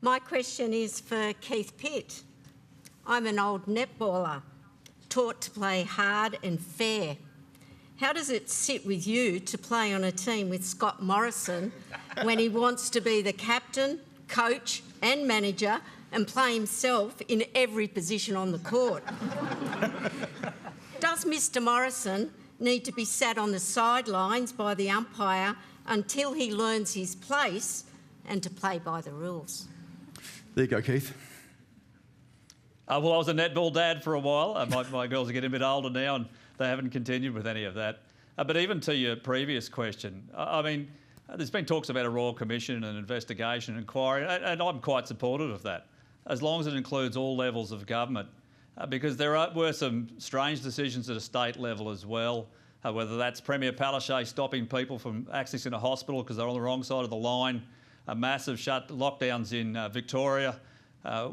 My question is for Keith Pitt. I'm an old netballer, taught to play hard and fair. How does it sit with you to play on a team with Scott Morrison when he wants to be the captain, coach and manager and play himself in every position on the court? Does Mr Morrison need to be sat on the sidelines by the umpire until he learns his place and to play by the rules? There you go, Keith. Well, I was a netball dad for a while. My girls are getting a bit older now and they haven't continued with any of that. But even to your previous question, I mean, there's been talks about a Royal Commission and investigation and inquiry, and I'm quite supportive of that, as long as it includes all levels of government, because were some strange decisions at a state level as well, whether that's Premier Palaszczuk stopping people from accessing a hospital because they're on the wrong side of the line, massive lockdowns in Victoria,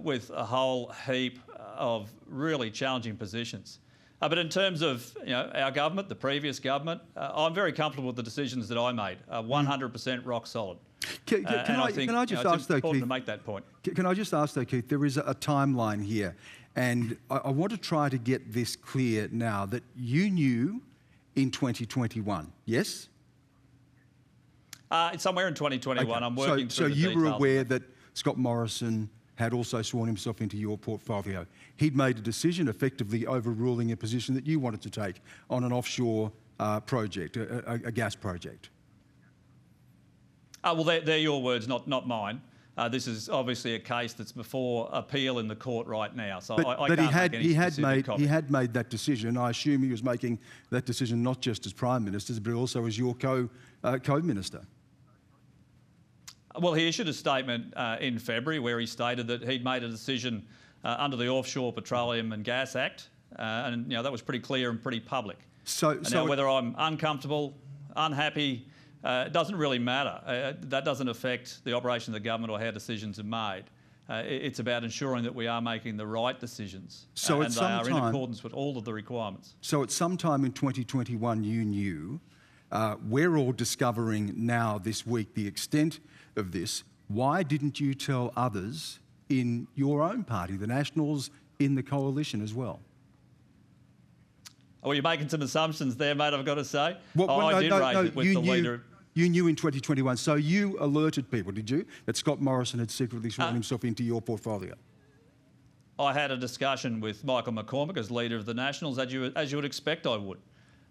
with a whole heap of really challenging positions. But in terms of our government, the previous government, I'm very comfortable with the decisions that I made, 100% rock solid. Can I just ask, though, Keith, to make that point. Can I just ask, though, Keith, there is a timeline here, and I want to try to get this clear now that you knew in 2021, yes? It's somewhere in 2021. Okay. I'm working through the details. So you were aware that Scott Morrison had also sworn himself into your portfolio. He'd made a decision effectively overruling a position that you wanted to take on an offshore project, a gas project. Well, they're your words, not mine. This is obviously a case that's before appeal in the court right now. So I can't make any specific comment. He had made that decision. I assume he was making that decision not just as Prime Minister, but also as your co-minister. Well, he issued a statement in February where he stated that he'd made a decision under the Offshore Petroleum and Gas Act, and that was pretty clear and pretty public. Now, whether I'm uncomfortable, unhappy, it doesn't really matter. That doesn't affect the operation of the government or how decisions are made. It's about ensuring that we are making the right decisions, and they are in accordance with all of the requirements. So at some time in 2021 you knew. We're all discovering now this week the extent of this. Why didn't you tell others in your own party, the Nationals, in the coalition as well? Well, you're making some assumptions there, mate, I've got to say. I did raise it with the leader. You knew in 2021, so you alerted people, did you, that Scott Morrison had secretly sworn himself into your portfolio? I had a discussion with Michael McCormack as leader of the Nationals, as you would expect I would.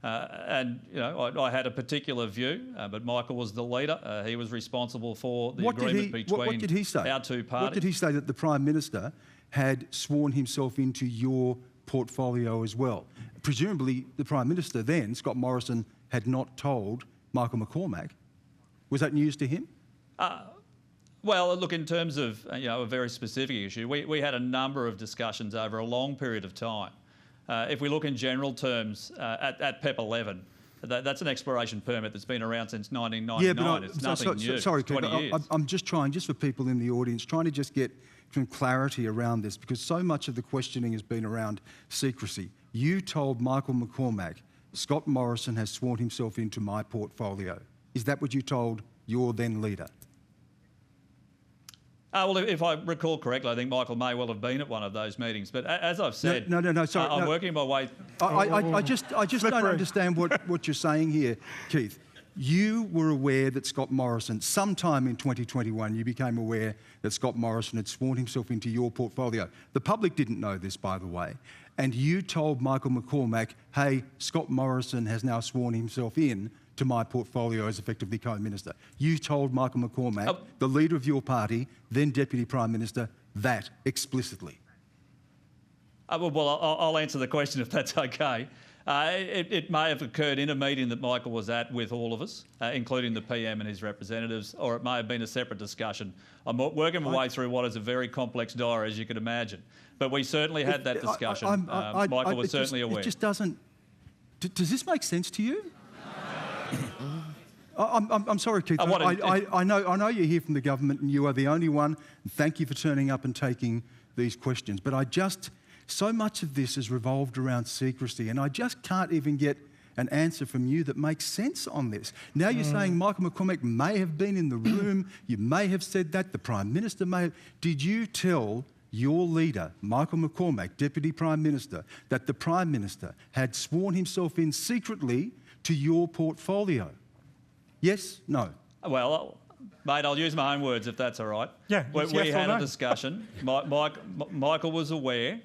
I had a particular view, but Michael was the leader. He was responsible for the agreement between what did he say? Our two parties. What did he say? That the Prime Minister had sworn himself into your portfolio as well? Presumably the Prime Minister then, Scott Morrison, had not told Michael McCormack. Was that news to him? Well, look, in terms of a very specific issue, we had a number of discussions over a long period of time. If we look in general terms at PEP 11, that's an exploration permit that's been around since 1999. It's nothing new. Sorry, it's 20 years. I'm just trying, just for people in the audience, trying to just get some clarity around this, because so much of the questioning has been around secrecy. You told Michael McCormack, Scott Morrison has sworn himself into my portfolio. Is that what you told your then leader? Well, if I recall correctly, I think Michael may well have been at one of those meetings. But as I've said, sorry, I'm working my way. I just don't understand what you're saying here, Keith. You were aware that Scott Morrison, sometime in 2021, you became aware that Scott Morrison had sworn himself into your portfolio. The public didn't know this, by the way. And you told Michael McCormack, hey, Scott Morrison has now sworn himself in to my portfolio as effectively co-minister. You told Michael McCormack, the leader of your party, then Deputy Prime Minister, that explicitly. Well, I'll answer the question if that's okay. It may have occurred in a meeting that Michael was at with all of us, including the PM and his representatives, or it may have been a separate discussion. I'm working my way through what is a very complex diary, as you can imagine. But we certainly had that discussion. Michael was certainly aware. It just doesn't... Does this make sense to you? I'm sorry, Keith. I know you're here from the government and you are the only one. Thank you for turning up and taking these questions. But so much of this is revolved around secrecy, and I just can't even get an answer from you that makes sense on this. Now you're saying Michael McCormack may have been in the room, you may have said that, the Prime Minister may have. Did you tell your leader, Michael McCormack, Deputy Prime Minister, that the Prime Minister had sworn himself in secretly to your portfolio? Yes? No? Well, mate, I'll use my own words if that's all right. Yeah, we had a discussion. Michael was aware.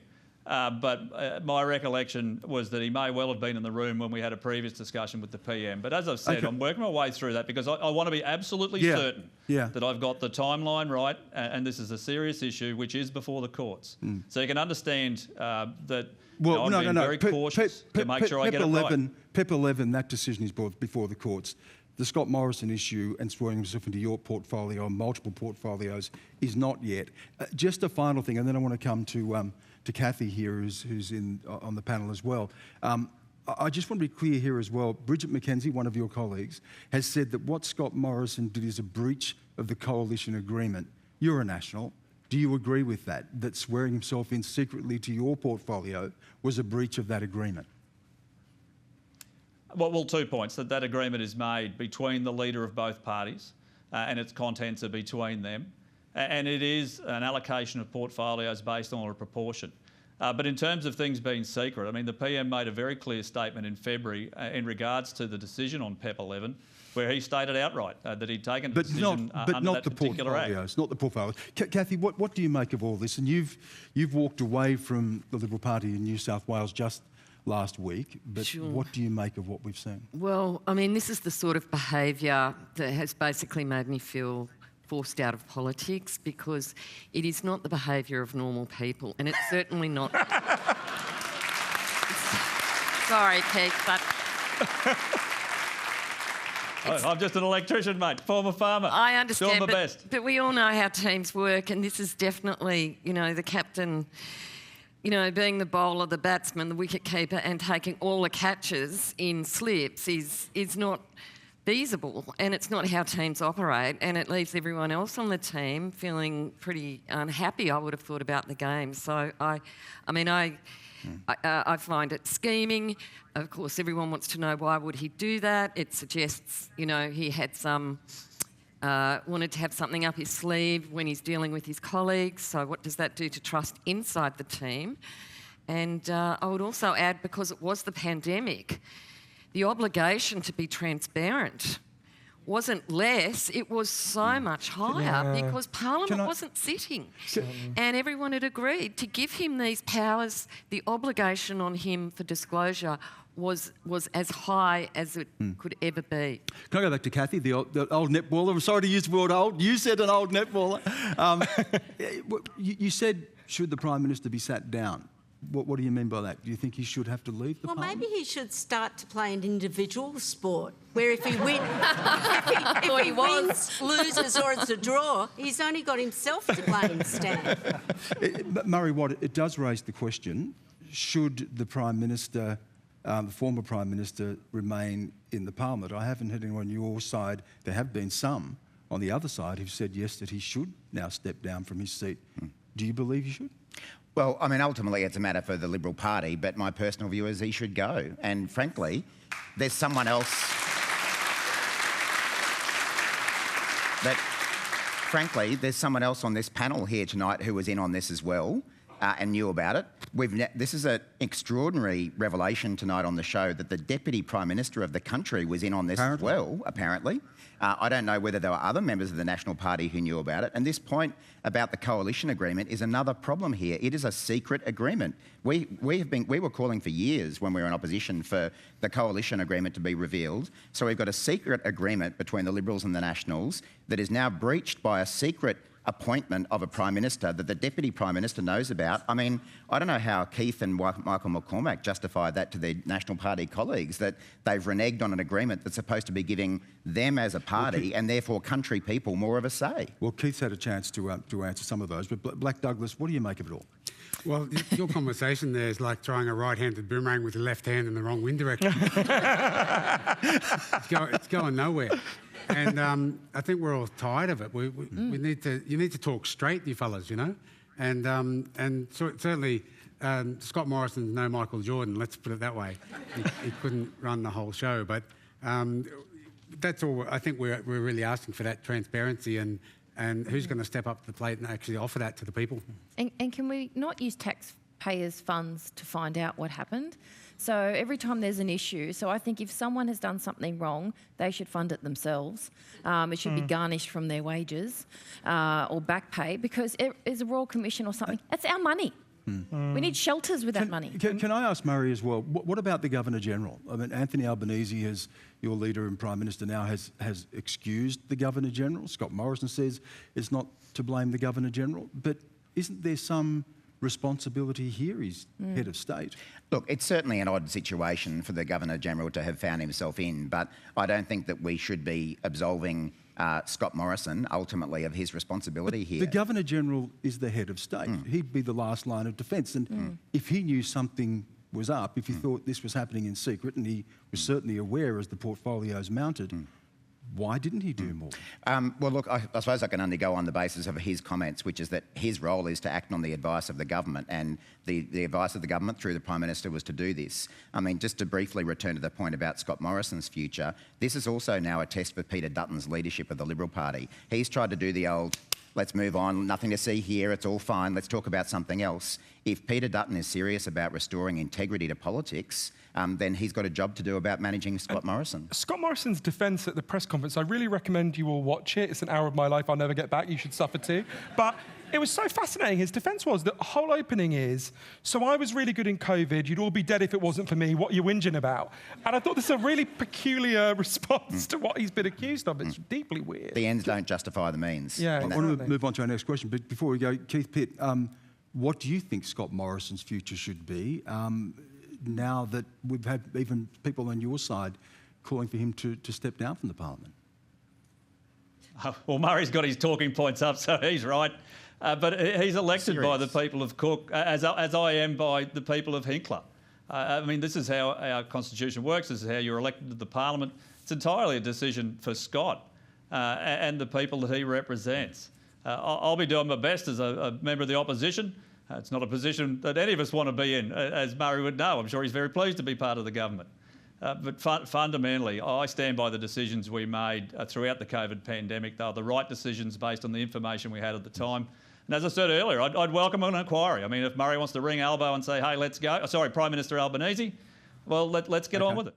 But my recollection was that he may well have been in the room when we had a previous discussion with the PM. But as I've said, I'm working my way through that because I want to be absolutely certain that I've got the timeline right, and this is a serious issue which is before the courts. So you can understand that I'm being very cautious to make sure I get it right. PEP 11, that decision is brought before the courts. The Scott Morrison issue and swearing himself into your portfolio or multiple portfolios is not yet. Just a final thing, and then I want to come to Kathy here, who's on the panel as well. I just want to be clear here as well. Bridget McKenzie, one of your colleagues, has said that what Scott Morrison did is a breach of the coalition agreement. You're a National. Do you agree with that, that swearing himself in secretly to your portfolio was a breach of that agreement? Well, 2 points. That agreement is made between the leader of both parties and its contents are between them. And it is an allocation of portfolios based on a proportion. But in terms of things being secret, I mean, the PM made a very clear statement in February in regards to the decision on PEP 11, where he stated outright that he'd taken a decision under that particular act. It's not the portfolios. Kathy, what do you make of all this? And you've walked away from the Liberal Party in New South Wales just last week, but what do you make of what we've seen? Well, I mean, this is the sort of behaviour that has basically made me feel forced out of politics because it is not the behaviour of normal people, and it's certainly not... Sorry, Keith, but... I'm just an electrician, mate, former farmer. I understand, doing my best. But we all know how teams work, and this is definitely, the captain... being the bowler, the batsman, the wicketkeeper and taking all the catches in slips is not feasible, and it's not how teams operate, and it leaves everyone else on the team feeling pretty unhappy, I would have thought, about the game. So I find it scheming. Of course, everyone wants to know why would he do that. It suggests, he had wanted to have something up his sleeve when he's dealing with his colleagues. So what does that do to trust inside the team? And I would also add, because it was the pandemic, the obligation to be transparent wasn't less, it was so much higher because Parliament wasn't sitting. And everyone had agreed to give him these powers. The obligation on him for disclosure was as high as it could ever be. Can I go back to Kathy, the old netballer? I'm sorry to use the word old. You said an old netballer. You said, should the Prime Minister be sat down? What do you mean by that? Do you think he should have to leave the Parliament? Maybe he should start to play an individual sport where if he wins, loses or it's a draw, he's only got himself to blame, Stan. Murray Watt, it does raise the question, should the Prime Minister, the former Prime Minister, remain in the Parliament? I haven't heard anyone on your side. There have been some on the other side who've said yes, that he should now step down from his seat. Do you believe he should? Well, I mean, ultimately it's a matter for the Liberal Party, but my personal view is he should go. And frankly, there's someone else on this panel here tonight who was in on this as well and knew about it. This is an extraordinary revelation tonight on the show that the Deputy Prime Minister of the country was in on this as well, apparently. I don't know whether there were other members of the National Party who knew about it. And this point about the coalition agreement is another problem here. It is a secret agreement. We were calling for years when we were in opposition for the coalition agreement to be revealed. So we've got a secret agreement between the Liberals and the Nationals that is now breached by a secret appointment of a Prime Minister that the Deputy Prime Minister knows about. I mean, I don't know how Keith and Michael McCormack justified that to their National Party colleagues, that they've reneged on an agreement that's supposed to be giving them as a party and therefore country people more of a say. Well, Keith's had a chance to answer some of those, but Blak Douglas, what do you make of it all? Well, your conversation there is like trying a right-handed boomerang with your left hand in the wrong wind direction. It's going nowhere. And I think we're all tired of it. You need to talk straight, you fellas, And so certainly Scott Morrison's no Michael Jordan, let's put it that way. He couldn't run the whole show, but that's all. I think we're really asking for that transparency and who's going to step up to the plate and actually offer that to the people. And can we not use taxpayers' funds to find out what happened? So every time there's an issue, so I think if someone has done something wrong, they should fund it themselves. It should be garnished from their wages or back pay, because it is a Royal Commission or something. It's our money. We need shelters with that money. Can I ask Murray as well, what about the Governor-General? I mean, Anthony Albanese, as your leader and Prime Minister now, has excused the Governor-General. Scott Morrison says it's not to blame the Governor-General. But isn't there some responsibility here? He's head of state. Look, it's certainly an odd situation for the Governor-General to have found himself in, but I don't think that we should be absolving Scott Morrison, ultimately, of his responsibility here. The Governor-General is the head of state. He'd be the last line of defence. And if he knew something was up, if he thought this was happening in secret, and he was certainly aware as the portfolios mounted, why didn't he do more? Well, look, I suppose I can only go on the basis of his comments, which is that his role is to act on the advice of the government, and the advice of the government through the Prime Minister was to do this. I mean, just to briefly return to the point about Scott Morrison's future, this is also now a test for Peter Dutton's leadership of the Liberal Party. He's tried to do the old, let's move on, nothing to see here, it's all fine, let's talk about something else. If Peter Dutton is serious about restoring integrity to politics, then he's got a job to do about managing Scott Morrison. Scott Morrison's defence at the press conference, I really recommend you all watch it. It's an hour of my life I'll never get back. You should suffer too. But it was so fascinating. His defence was, the whole opening is, so I was really good in COVID. You'd all be dead if it wasn't for me. What are you whinging about? And I thought this is a really peculiar response to what he's been accused of. It's deeply weird. The ends don't justify the means. Yeah, I want to move on to our next question, but before we go, Keith Pitt, what do you think Scott Morrison's future should be now that we've had even people on your side calling for him to step down from the Parliament? Well, Murray's got his talking points up, so he's right. But he's elected by the people of Cook, as I am by the people of Hinkler. I mean, this is how our constitution works. This is how you're elected to the Parliament. It's entirely a decision for Scott and the people that he represents. I'll be doing my best as a member of the opposition. It's not a position that any of us want to be in, as Murray would know. I'm sure he's very pleased to be part of the government. But fundamentally, I stand by the decisions we made throughout the COVID pandemic. They were the right decisions based on the information we had at the time. And as I said earlier, I'd welcome an inquiry. I mean, if Murray wants to ring Albo and say, hey, let's go, sorry, Prime Minister Albanese, well, let's get on with it.